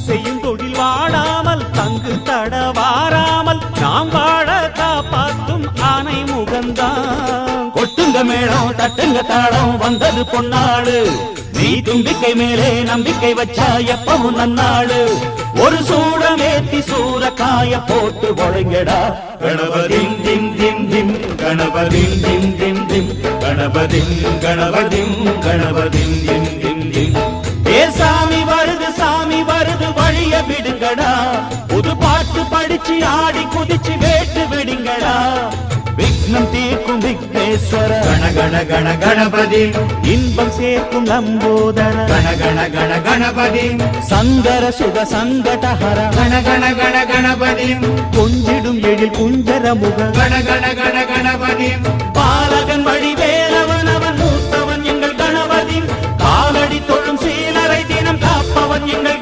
செய்யும் தொழில் வாடாமல் தங்கு தடவாராமல் நாம் வாழ காப்பாற்றும் ஆனை முகந்தான். கொட்டுங்க மேளம் தட்டுங்க தாளம் வந்தது பொன்னாடு, நீ தும்பிக்கை மேலே நம்பிக்கை வச்சா எப்பவும் நன்னாடு. ஒரு சூடமேத்தி சூரக்காய போட்டு ஒழுங்கடா. கணபதிம் திம் திம் திம் கணபதிம் திம் திம் திம் கணபதிம் கணபதிம் கணபதிம் திம் திம் திம். ஏ சாமி வருது வழிய விடுங்கடா. புது பாட்டு படிச்சு ஆடி குதிச்சு வேட்டு விடுங்கடா. விக்னம் தீர்க்கும் விக்னேஸ்வர கண கண கண கணபதி, இன்பம் சேர்க்கும் லம்போதர கண கண கண கணபதி, சங்கர சுக சங்கடஹர கண கண கண கணபதி, கொஞ்சிடும் எழில் குஞ்சர முக கண கண கண கணபதி, பாலகன் வழி வேலவன் அவன் மூத்தவன் எங்கள் கணபதி. காலடி தொழும் சீலரை தினம் காப்பவன் எங்கள்